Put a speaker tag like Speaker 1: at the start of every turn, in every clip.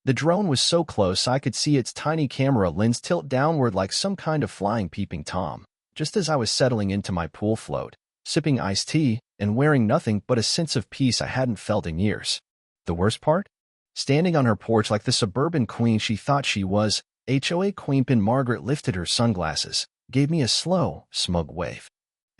Speaker 1: The drone was so close I could see its tiny camera lens tilt downward like some kind of flying peeping Tom, just as I was settling into my pool float, sipping iced tea, and wearing nothing but a sense of peace I hadn't felt in years. The worst part? Standing on her porch like the suburban queen she thought she was, HOA Queenpin Margaret lifted her sunglasses, gave me a slow, smug wave,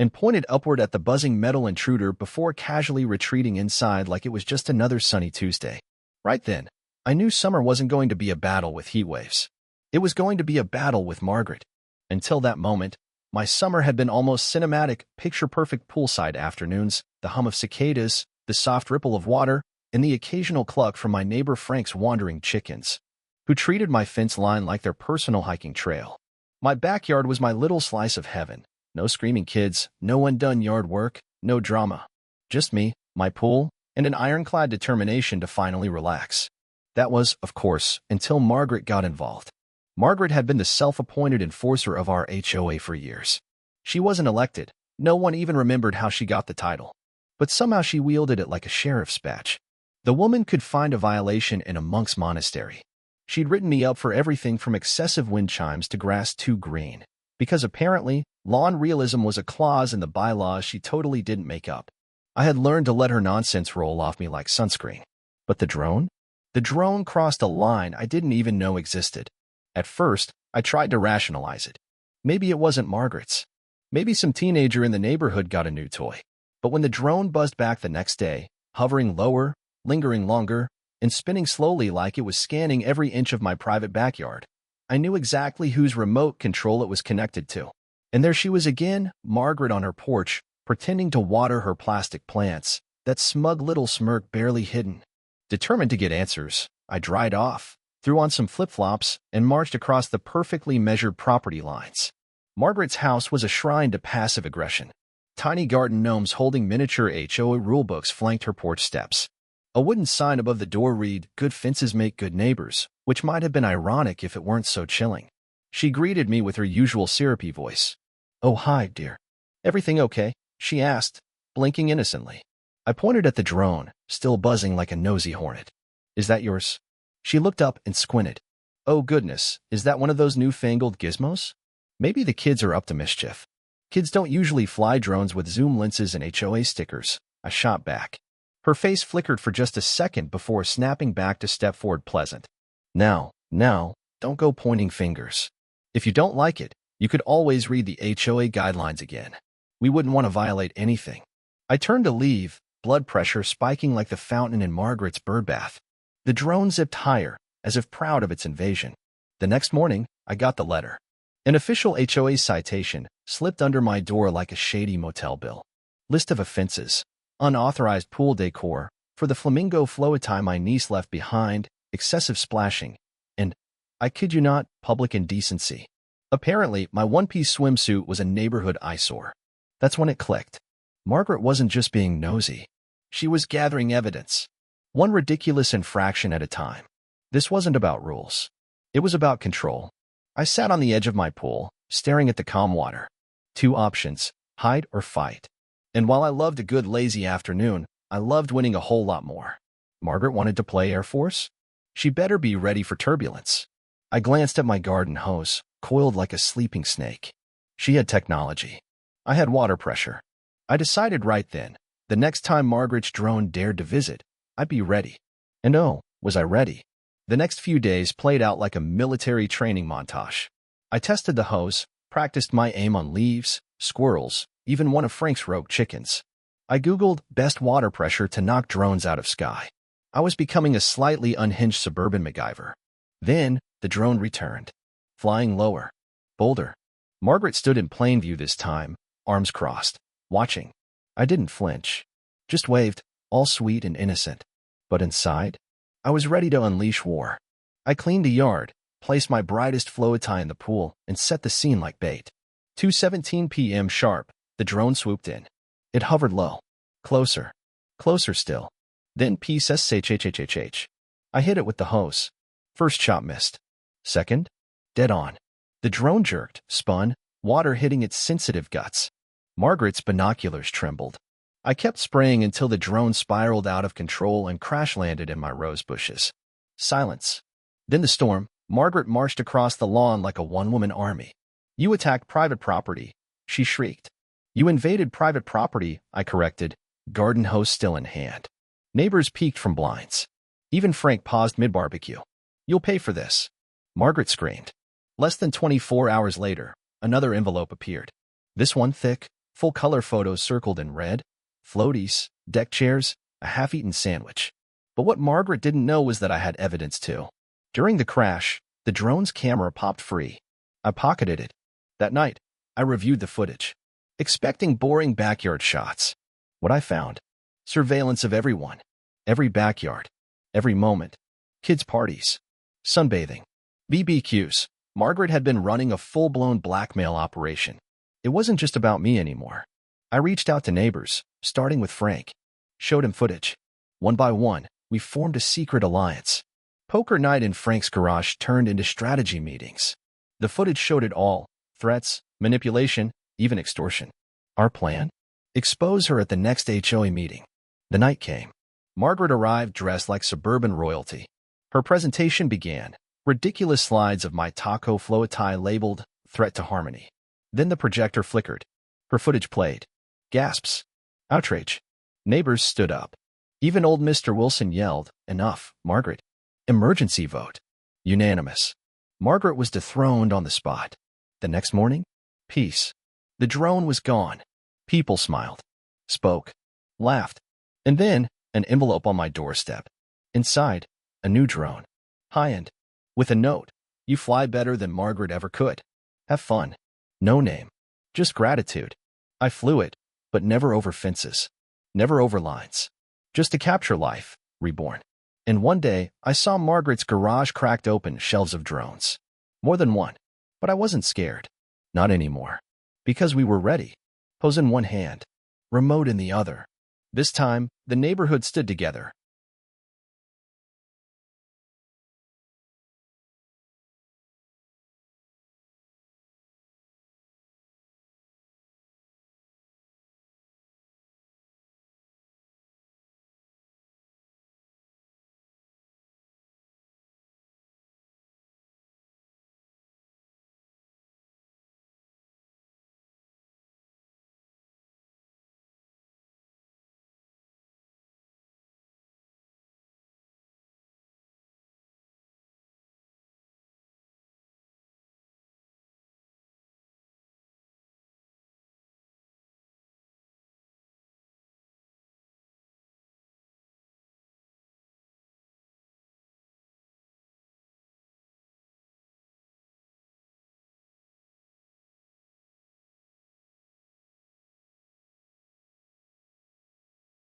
Speaker 1: and pointed upward at the buzzing metal intruder before casually retreating inside like it was just another sunny Tuesday. Right then, I knew summer wasn't going to be a battle with heat waves. It was going to be a battle with Margaret. Until that moment, my summer had been almost cinematic, picture-perfect poolside afternoons, the hum of cicadas, the soft ripple of water, and the occasional cluck from my neighbor Frank's wandering chickens, who treated my fence line like their personal hiking trail. My backyard was my little slice of heaven. No screaming kids, no undone yard work, no drama. Just me, my pool, and an ironclad determination to finally relax. That was, of course, until Margaret got involved. Margaret had been the self-appointed enforcer of our HOA for years. She wasn't elected. No one even remembered how she got the title. But somehow she wielded it like a sheriff's badge. The woman could find a violation in a monk's monastery. She'd written me up for everything from excessive wind chimes to grass too green, because apparently, lawn realism was a clause in the bylaws she totally didn't make up. I had learned to let her nonsense roll off me like sunscreen. But the drone? The drone crossed a line I didn't even know existed. At first, I tried to rationalize it. Maybe it wasn't Margaret's. Maybe some teenager in the neighborhood got a new toy. But when the drone buzzed back the next day, hovering lower, lingering longer, and spinning slowly like it was scanning every inch of my private backyard, I knew exactly whose remote control it was connected to. And there she was again, Margaret on her porch, pretending to water her plastic plants, that smug little smirk barely hidden. Determined to get answers, I dried off, threw on some flip-flops, and marched across the perfectly measured property lines. Margaret's house was a shrine to passive aggression. Tiny garden gnomes holding miniature HOA rulebooks flanked her porch steps. A wooden sign above the door read, "Good fences make good neighbors," which might have been ironic if it weren't so chilling. She greeted me with her usual syrupy voice. "Oh, hi, dear. Everything okay?" she asked, blinking innocently. I pointed at the drone, still buzzing like a nosy hornet. "Is that yours?" She looked up and squinted. "Oh goodness, is that one of those newfangled gizmos? Maybe the kids are up to mischief." "Kids don't usually fly drones with zoom lenses and HOA stickers," I shot back. Her face flickered for just a second before snapping back to step forward pleasant. Now, don't go pointing fingers. If you don't like it, you could always read the HOA guidelines again. We wouldn't want to violate anything." I turned to leave, blood pressure spiking like the fountain in Margaret's birdbath. The drone zipped higher, as if proud of its invasion. The next morning, I got the letter. An official HOA citation slipped under my door like a shady motel bill. List of offenses. Unauthorized pool decor, for the flamingo floatie my niece left behind, excessive splashing, and, I kid you not, public indecency. Apparently, my one-piece swimsuit was a neighborhood eyesore. That's when it clicked. Margaret wasn't just being nosy. She was gathering evidence. One ridiculous infraction at a time. This wasn't about rules. It was about control. I sat on the edge of my pool, staring at the calm water. Two options, hide or fight. And while I loved a good lazy afternoon, I loved winning a whole lot more. Margaret wanted to play Air Force? She better be ready for turbulence. I glanced at my garden hose, coiled like a sleeping snake. She had technology. I had water pressure. I decided right then, the next time Margaret's drone dared to visit, I'd be ready. And oh, was I ready. The next few days played out like a military training montage. I tested the hose, practiced my aim on leaves, squirrels, even one of Frank's rogue chickens. I Googled best water pressure to knock drones out of sky. I was becoming a slightly unhinged suburban MacGyver. Then, the drone returned. Flying lower. Bolder. Margaret stood in plain view this time, arms crossed, watching. I didn't flinch. Just waved, all sweet and innocent. But inside, I was ready to unleash war. I cleaned the yard, placed my brightest floatie in the pool, and set the scene like bait. 2:17 p.m. sharp, the drone swooped in. It hovered low. Closer. Closer still. Then peace SHHHH. I hit it with the hose. First shot missed. Second? Dead on. The drone jerked, spun, water hitting its sensitive guts. Margaret's binoculars trembled. I kept spraying until the drone spiraled out of control and crash-landed in my rose bushes. Silence. Then the storm. Margaret marched across the lawn like a one-woman army. You attacked private property, she shrieked. You invaded private property, I corrected, garden hose still in hand. Neighbors peeked from blinds. Even Frank paused mid-barbecue. You'll pay for this, Margaret screamed. Less than 24 hours later, another envelope appeared. This one thick, full-color photos circled in red, floaties, deck chairs, a half-eaten sandwich. But what Margaret didn't know was that I had evidence too. During the crash, the drone's camera popped free. I pocketed it. That night, I reviewed the footage, expecting boring backyard shots. What I found: surveillance of everyone, every backyard, every moment. Kids' parties, sunbathing, BBQs. Margaret had been running a full-blown blackmail operation. It wasn't just about me anymore. I reached out to neighbors, starting with Frank. Showed him footage. One by one, we formed a secret alliance. Poker night in Frank's garage turned into strategy meetings. The footage showed it all: threats, manipulation, even extortion. Our plan? Expose her at the next HOA meeting. The night came. Margaret arrived dressed like suburban royalty. Her presentation began. Ridiculous slides of my taco flow tie labeled "Threat to Harmony." Then the projector flickered. Her footage played. Gasps. Outrage. Neighbors stood up. Even old Mr. Wilson yelled, "Enough, Margaret." Emergency vote. Unanimous. Margaret was dethroned on the spot. The next morning, peace. The drone was gone. People smiled, spoke, laughed. And then, an envelope on my doorstep. Inside, a new drone. High-end. With a note: "You fly better than Margaret ever could. Have fun." No name. Just gratitude. I flew it, but never over fences. Never over lines. Just to capture life, reborn. And one day, I saw Margaret's garage cracked open, shelves of drones. More than one. But I wasn't scared. Not anymore. Because we were ready. Hose in one hand, remote in the other. This time, the neighborhood stood together.